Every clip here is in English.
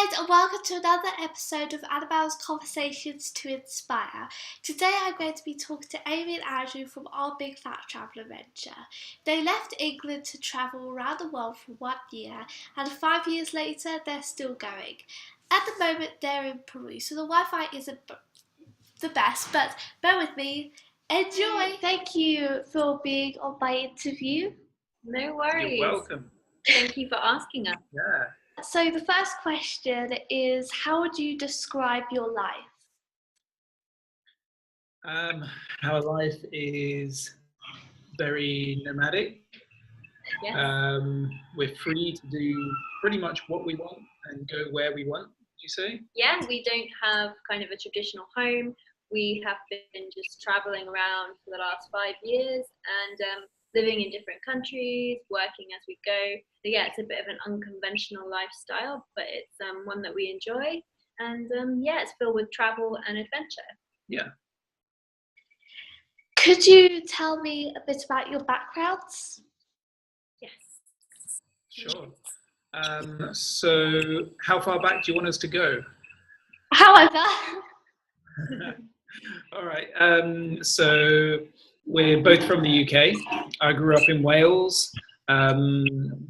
guys, and welcome to another episode of Annabelle's Conversations to Inspire. Today I'm going to be talking to Amy and Andrew from our Big Fat Travel Adventure. They left England to travel around the world for 1 year, and 5 years later they're still going. At the moment they're in Peru, so the Wi-Fi isn't the best, but bear with me. Enjoy! Thank you for being on my interview. No worries. You're welcome. Thank you for asking us. Yeah. So the first question is, how would you describe your life? Our life is very nomadic. Yes. We're free to do pretty much what we want and go where we want, you say? Yeah, we don't have kind of a traditional home. We have been just traveling around for the last 5 years and living in different countries, working as we go. So yeah, it's a bit of an unconventional lifestyle, but it's one that we enjoy. And it's filled with travel and adventure. Yeah. Could you tell me a bit about your backgrounds? Yes. Sure. So how far back do you want us to go? However. All right. So we're both from the UK. I grew up in Wales.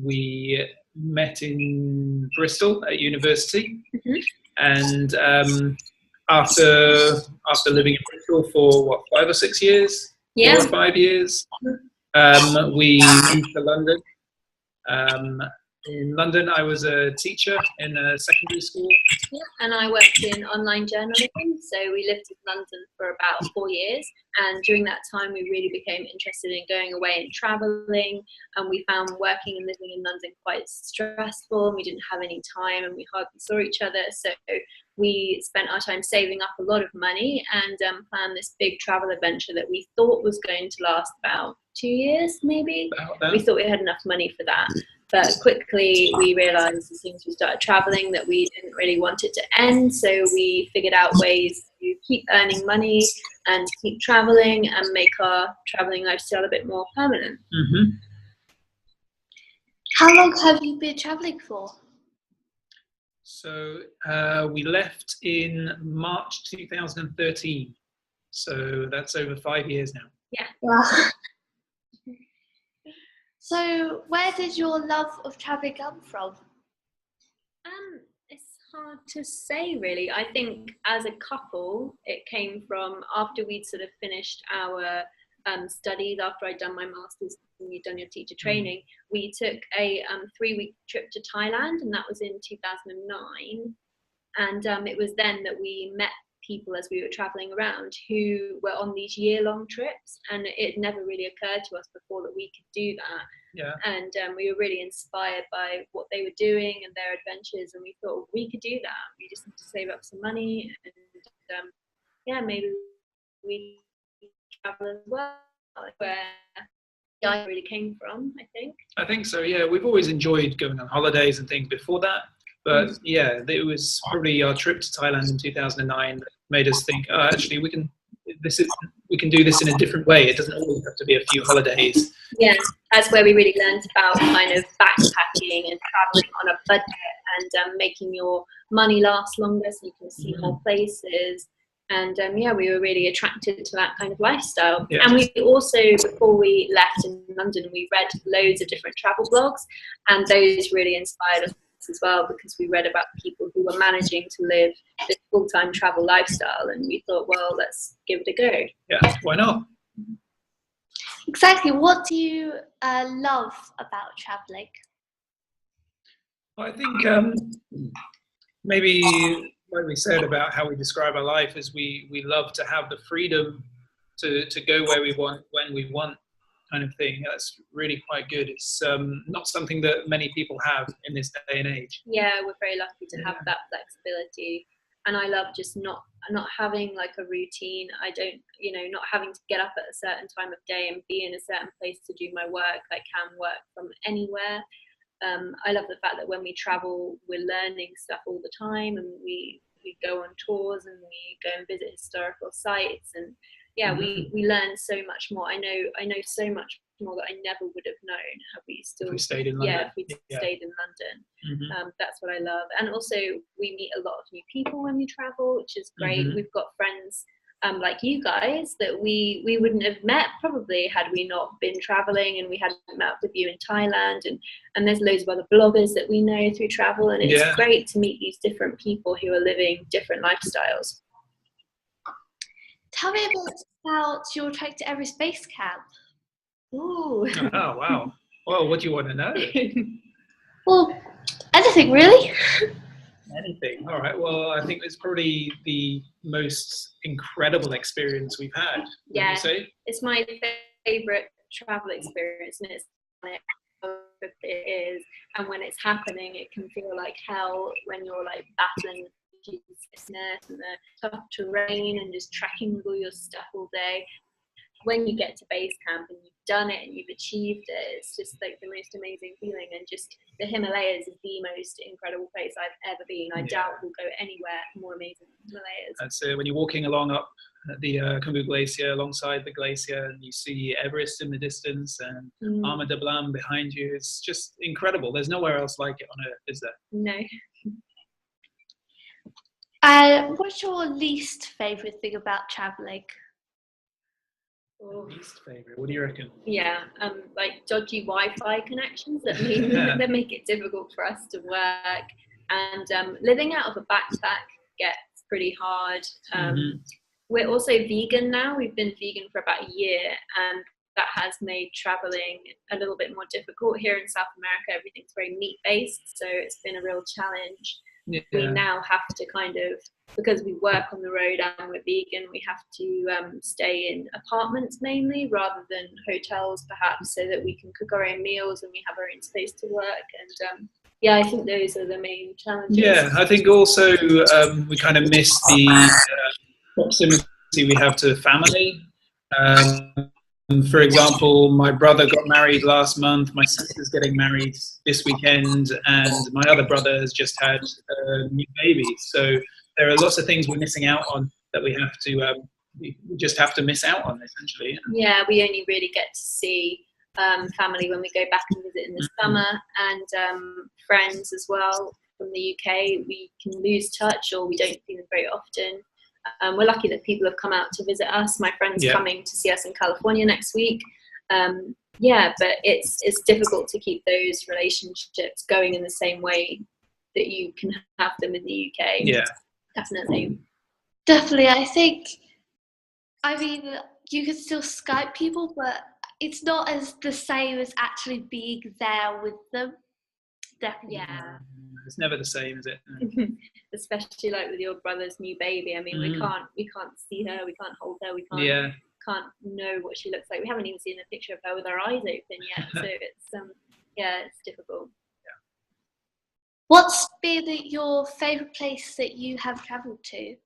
We met in Bristol at university, and after living in Bristol for 5 or 6 years, 4 or 5 years, we moved to London. In London, I was a teacher in a secondary school. Yeah, and I worked in online journalism, so we lived in London for about 4 years, and during that time we really became interested in going away and travelling, and we found working and living in London quite stressful, and we didn't have any time and we hardly saw each other, so we spent our time saving up a lot of money and planned this big travel adventure that we thought was going to last about 2 years maybe. We thought we had enough money for that. But quickly we realised as soon as we started travelling that we didn't really want it to end, so we figured out ways to keep earning money and keep travelling and make our travelling lifestyle a bit more permanent. Mm-hmm. How long have you been travelling for? So we left in March 2013, so that's over 5 years now. Yeah. Wow. So where did your love of travelling come from? It's hard to say really. I think as a couple it came from after we'd sort of finished our studies, after I'd done my master's and you'd done your teacher training, we took a 3-week trip to Thailand, and that was in 2009, and it was then that we met people as we were traveling around who were on these year-long trips, and it never really occurred to us before that we could do that. Yeah. And we were really inspired by what they were doing and their adventures, and we thought we could do that. We just need to save up some money, and maybe we travel as well, where the idea really came from, I think so, yeah. We've always enjoyed going on holidays and things before that, but yeah, it was probably our trip to Thailand in 2009 that made us think, actually we can do this in a different way. It doesn't always have to be a few holidays. Yeah, that's where we really learned about kind of backpacking and traveling on a budget and making your money last longer so you can see more places. And we were really attracted to that kind of lifestyle. Yeah. And we also, before we left in London, we read loads of different travel blogs, and those really inspired us as well, because we read about people who were managing to live this full-time travel lifestyle, and we thought, well, let's give it a go. Yeah, why not? Exactly. What do you love about travelling? Well, I think maybe like we said about how we describe our life is we love to have the freedom to go where we want, when we want, kind of thing. That's really quite good. It's not something that many people have in this day and age. Yeah, we're very lucky to have that flexibility, and I love just not having like a routine. I don't, not having to get up at a certain time of day and be in a certain place to do my work. I can work from anywhere. I love the fact that when we travel, we're learning stuff all the time, and we go on tours and we go and visit historical sites, and we learn so much more. I know so much more that I never would have known had we still If we stayed in London. yeah, if we stayed in London. That's what I love. And also we meet a lot of new people when we travel, which is great. We've got friends like you guys that we wouldn't have met probably had we not been traveling, and we hadn't met up with you in Thailand, and there's loads of other bloggers that we know through travel, and it's great to meet these different people who are living different lifestyles. Tell me a bit about your trek to Everest Base Camp. Ooh. Oh wow. Well, what do you want to know? Well, anything really. Anything. All right. Well, I think it's probably the most incredible experience we've had. Yeah, you say? It's my favourite travel experience, and it's it is. And when it's happening, it can feel like hell when you're like battling the sickness and the tough terrain and just trekking with all your stuff all day. When you get to base camp and you've done it and you've achieved it, it's just like the most amazing feeling. And just the Himalayas is the most incredible place I've ever been. I doubt we'll go anywhere more amazing than the Himalayas. That's when you're walking along up the Khumbu Glacier, alongside the glacier, and you see Everest in the distance and Ama Dablam behind you. It's just incredible. There's nowhere else like it on Earth, is there? No. What's your least favourite thing about travelling? Least favourite? What do you reckon? Yeah, like dodgy Wi-Fi connections that mean that make it difficult for us to work, and living out of a backpack gets pretty hard. We're also vegan now. We've been vegan for about a year, and that has made traveling a little bit more difficult. Here in South America, everything's very meat-based, so it's been a real challenge. Yeah. We now have to kind of, because we work on the road and we're vegan, we have to stay in apartments mainly rather than hotels perhaps, so that we can cook our own meals and we have our own space to work. And yeah, I think those are the main challenges. Yeah, I think also we kind of miss the proximity we have to family. For example, my brother got married last month, my sister's getting married this weekend, and my other brother has just had a new baby. So there are lots of things we're missing out on that we have to, we just have to miss out on, essentially. Yeah, we only really get to see family when we go back and visit in the summer, and friends as well from the UK. We can lose touch, or we don't see them very often. We're lucky that people have come out to visit us. My friend's coming to see us in California next week. Yeah, but it's difficult to keep those relationships going in the same way that you can have them in the UK. Yeah, definitely. I think, I mean, you can still Skype people, but it's not as the same as actually being there with them. Definitely. Yeah. It's never the same, is it? Especially like with your brother's new baby. I mean, we can't see her, we can't hold her, we can't know what she looks like. We haven't even seen a picture of her with her eyes open yet. So it's it's difficult. Yeah. What's been your favourite place that you have travelled to?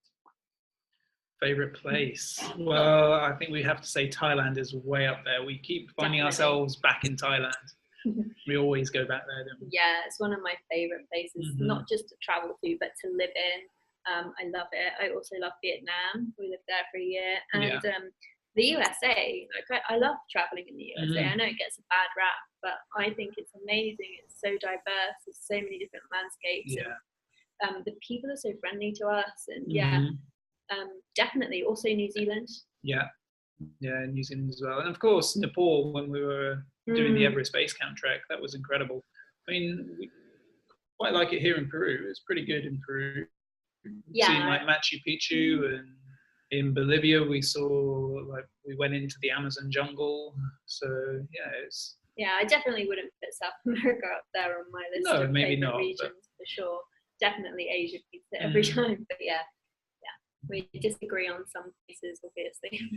Favourite place? Well, I think we have to say Thailand is way up there. We keep finding ourselves back in Thailand. We always go back there, don't we? Yeah, it's one of my favourite places, not just to travel to, but to live in. I love it. I also love Vietnam. We lived there for a year. And the USA, like I love travelling in the USA. I know it gets a bad rap, but I think it's amazing. It's so diverse. There's so many different landscapes. Yeah. And the people are so friendly to us. And definitely. Also New Zealand. Yeah, New Zealand as well. And of course, Nepal, when we were doing the Everest Base Camp trek, that was incredible. I mean, we quite like it here in Peru. It's pretty good in Peru. Seeing like Machu Picchu, and in Bolivia we went into the Amazon jungle. So I definitely wouldn't put South America up there on my list of favorite regions for sure. Definitely Asia beats it every time, but we disagree on some places, obviously.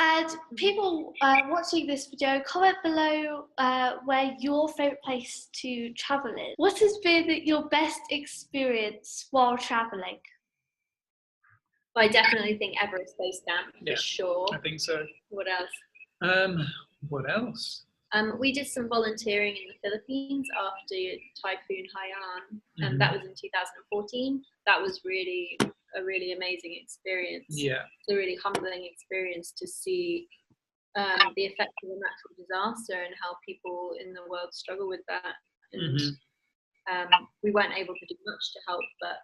And people watching this video, comment below where your favourite place to travel is. What has been your best experience while travelling? Well, I definitely think Everest Base Camp, for sure. I think so. What else? What else? We did some volunteering in the Philippines after Typhoon Haiyan, and that was in 2014. That was really a really amazing experience. Yeah. It's a really humbling experience to see the effects of a natural disaster and how people in the world struggle with that. And we weren't able to do much to help, but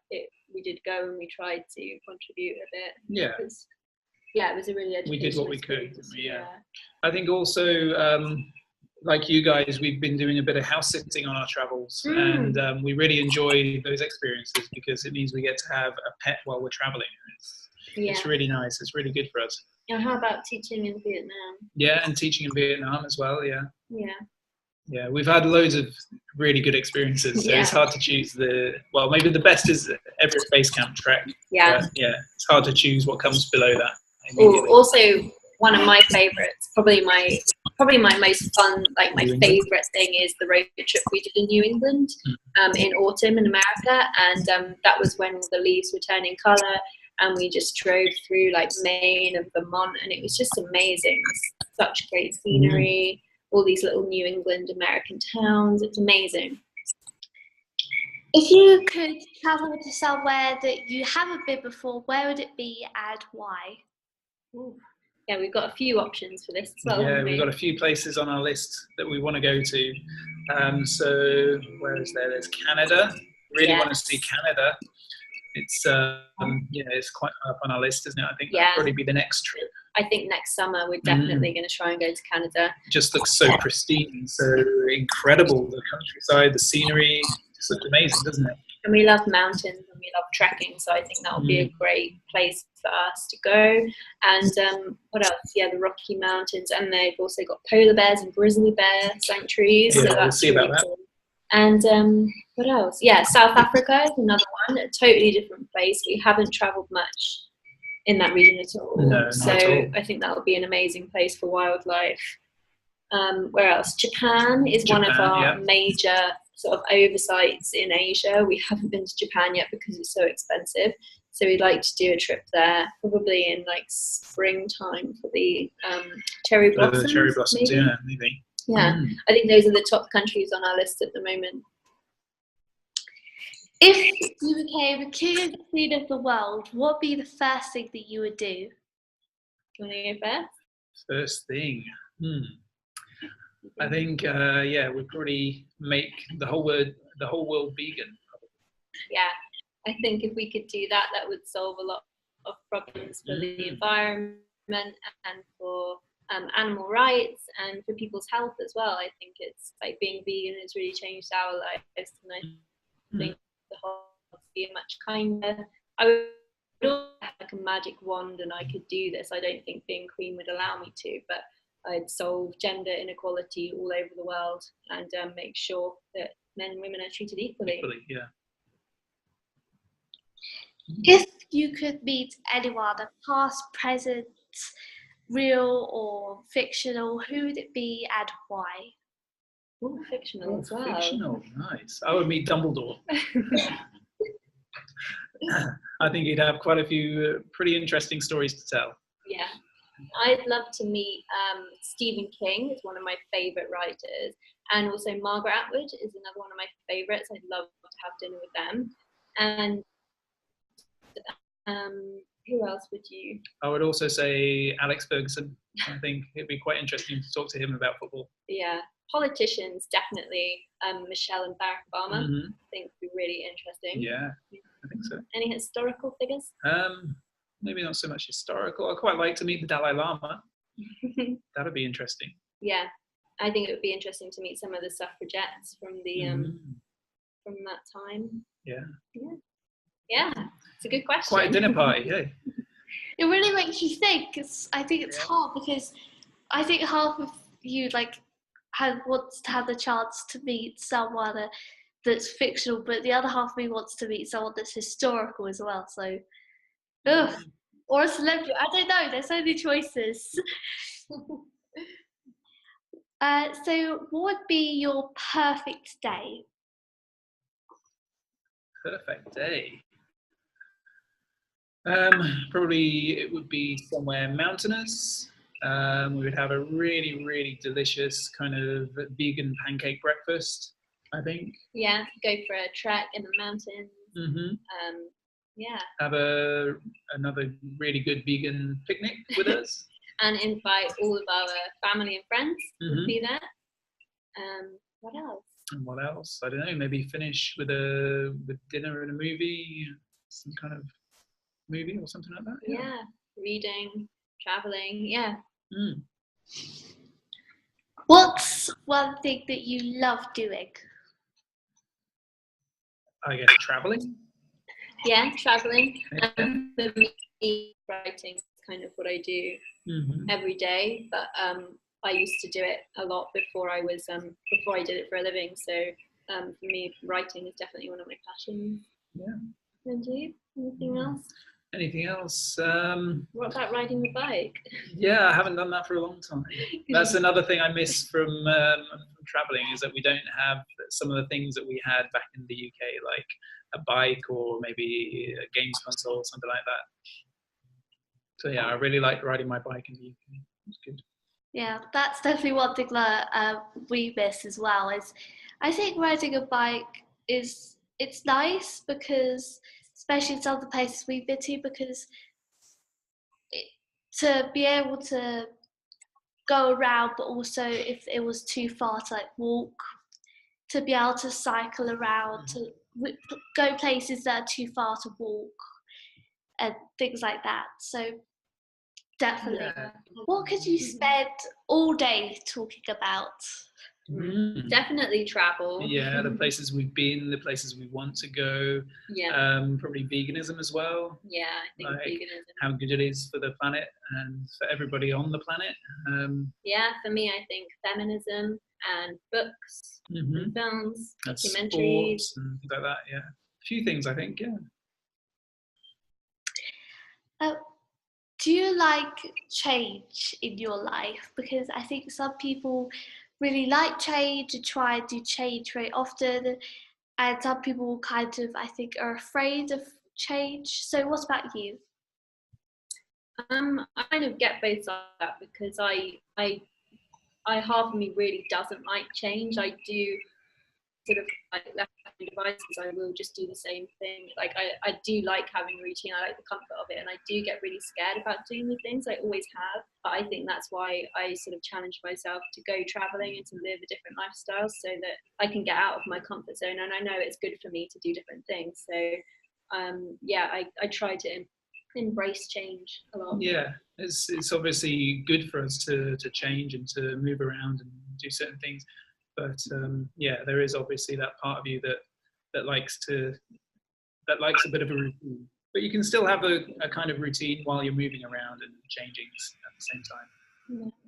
we did go and we tried to contribute a bit. Yeah. It was a really educational We did what we experience. could. Yeah. I think also, like you guys, we've been doing a bit of house sitting on our travels, and we really enjoy those experiences because it means we get to have a pet while we're traveling. It's really nice. It's really good for us. And how about teaching in Vietnam? Yeah, and teaching in Vietnam as well. Yeah. Yeah. Yeah, we've had loads of really good experiences. So it's hard to choose maybe the best is Everest Base Camp trek. Yeah. Yeah, it's hard to choose what comes below that. Also, one of my favourites, probably my most fun, like my favourite thing is the road trip we did in New England in autumn in America, and that was when the leaves were turning colour, and we just drove through like Maine and Vermont, and it was just amazing. Such great scenery, all these little New England American towns. It's amazing. If you could travel to somewhere that you haven't been before, where would it be and why? Ooh. Yeah, we've got a few options for this as well. Yeah, we've got a few places on our list that we want to go to. So where is there? There's Canada. Really want to see Canada. It's it's quite up on our list, isn't it? I think that'll probably be the next trip. I think next summer we're definitely going to try and go to Canada. Just looks so pristine, so incredible. The countryside, the scenery, just looks amazing, doesn't it? And we love mountains and we love trekking, so I think that will be a great place for us to go. And what else? Yeah, the Rocky Mountains, and they've also got polar bears and grizzly bear sanctuaries. Yeah, so that's we'll see really about that. cool. And what else? Yeah, South Africa is another one, a totally different place. We haven't travelled much in that region at all. No, so not at all. I think that would be an amazing place for wildlife. Where else? Japan is one of our major sort of oversights in Asia. We haven't been to Japan yet because it's so expensive. So we'd like to do a trip there, probably in like springtime for the cherry blossoms. The cherry blossoms, maybe. Yeah, I think those are the top countries on our list at the moment. If you became the king and queen of the world, what would be the first thing that you would do? Do you want to go first? First thing. I think we'd probably make the whole world vegan. Yeah, I think if we could do that, that would solve a lot of problems for the environment and for animal rights and for people's health as well. I think it's like being vegan has really changed our lives, and I think the whole world would be much kinder. I would also have like a magic wand and I could do this. I don't think being queen would allow me to, but I'd solve gender inequality all over the world and make sure that men and women are treated equally. Yeah. If you could meet anyone, a past, present, real or fictional, who would it be and why? Ooh, fictional as well. Fictional, nice. I would meet Dumbledore. I think he'd have quite a few pretty interesting stories to tell. Yeah. I'd love to meet Stephen King, is one of my favourite writers, and also Margaret Atwood is another one of my favourites. I'd love to have dinner with them. And who else would you? I would also say Alex Ferguson. I think it'd be quite interesting to talk to him about football. Yeah, politicians definitely. Michelle and Barack Obama. I think would be really interesting. Yeah, I think so. Any historical figures? Maybe not so much historical. I'd quite like to meet the Dalai Lama. That'd be interesting. Yeah, I think it would be interesting to meet some of the suffragettes from the from that time. Yeah, it's a good question. Quite a dinner party, yeah. It really makes you think. I think it's hard because I think half of you wants to have the chance to meet someone that's fictional, but the other half of me wants to meet someone that's historical as well. So, or a celebrity. I don't know. There's so many choices. So, what would be your perfect day? Perfect day. Probably it would be somewhere mountainous. We would have a really, really delicious kind of vegan pancake breakfast, I think. Yeah, go for a trek in the mountains. Have another really good vegan picnic with us. and invite all of our family and friends to be there. What else? And what else? I don't know. Maybe finish with dinner and a movie, some kind of movie or something like that. Yeah, reading, traveling. Yeah. What's one thing that you love doing? I guess traveling. Yeah, traveling. For me, writing is kind of what I do every day. But I used to do it a lot before I did it for a living. So for me, writing is definitely one of my passions. Yeah. And you? Anything else? Anything else? What about riding the bike? Yeah, I haven't done that for a long time. That's another thing I miss from traveling, is that we don't have some of the things that we had back in the UK, like a bike or maybe a games console or something like that. So yeah, I really like riding my bike in the UK. It's good. Yeah, that's definitely one thing that we miss as well. Is I think riding a bike it's nice because, especially in some of the places we've been to, because to be able to go around, but also if it was too far to like walk, to be able to cycle around, to go places that are too far to walk, and things like that. So definitely. Yeah. What could you spend all day talking about? Definitely travel. Yeah, the places we've been, the places we want to go. Yeah. Probably veganism as well. Yeah, I think like veganism. How good it is for the planet and for everybody on the planet. Yeah, for me, I think feminism and books, and films, and documentaries, sports and things like that. Yeah, a few things I think. Yeah. Do you like change in your life? Because I think some people really like change and try and do change very often, and some people kind of, I think, are afraid of change. So what about you? I kind of get both sides of that, because I half of me really doesn't like change. I do sort of like left devices, I will just do the same thing. Like I do like having a routine, I like the comfort of it, and I do get really scared about doing new things. I always have, but I think that's why I sort of challenge myself to go traveling and to live a different lifestyle, so that I can get out of my comfort zone, and I know it's good for me to do different things. So I try to embrace change a lot. Yeah, it's obviously good for us to change and to move around and do certain things. But there is obviously that part of you that likes a bit of a routine. But you can still have a kind of routine while you're moving around and changing at the same time.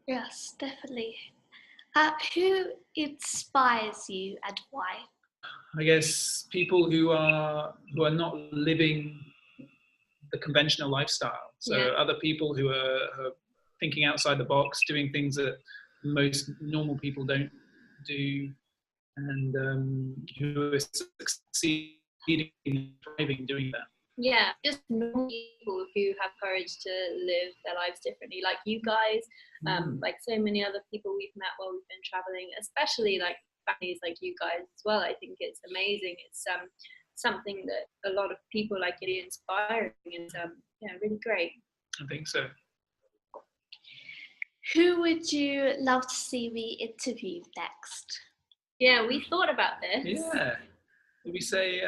Yes, definitely. Who inspires you and why? I guess people who are not living the conventional lifestyle. So other people who are thinking outside the box, doing things that most normal people don't do, and who are succeeding and thriving doing that. Yeah, just normal people who have courage to live their lives differently, like you guys, like so many other people we've met while we've been traveling, especially like families like you guys as well. I think it's amazing. It's something that a lot of people like it inspiring. It's really great. I think so. Who would you love to see me interview next? Yeah, we thought about this. Yeah. Did we say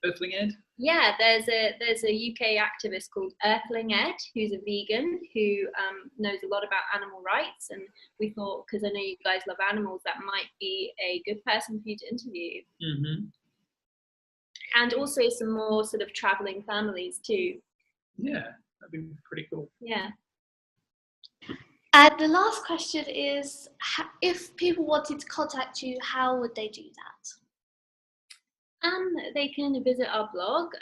Earthling Ed? Yeah, there's a UK activist called Earthling Ed, who's a vegan who knows a lot about animal rights, and we thought, because I know you guys love animals, that might be a good person for you to interview. And also some more sort of traveling families too. Yeah, that'd be pretty cool. Yeah. And the last question is, if people wanted to contact you, how would they do that? They can visit our blog,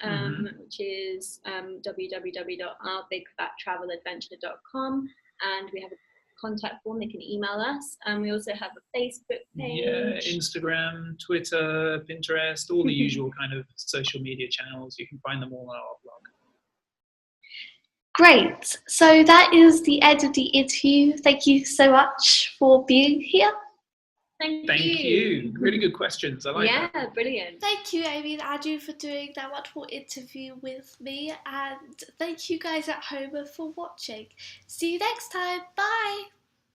which is www.ourbigfattraveladventure.com, and we have a contact form. They can email us, and we also have a Facebook page. Yeah, Instagram, Twitter, Pinterest, all the usual kind of social media channels. You can find them all on our blog. Great. So that is the end of the interview. Thank you so much for being here. Thank Thank you. Really good questions. I like Yeah, that. brilliant. Thank you, Amy and Andrew, for doing that wonderful interview with me, and thank you guys at home for watching. See you next time. Bye!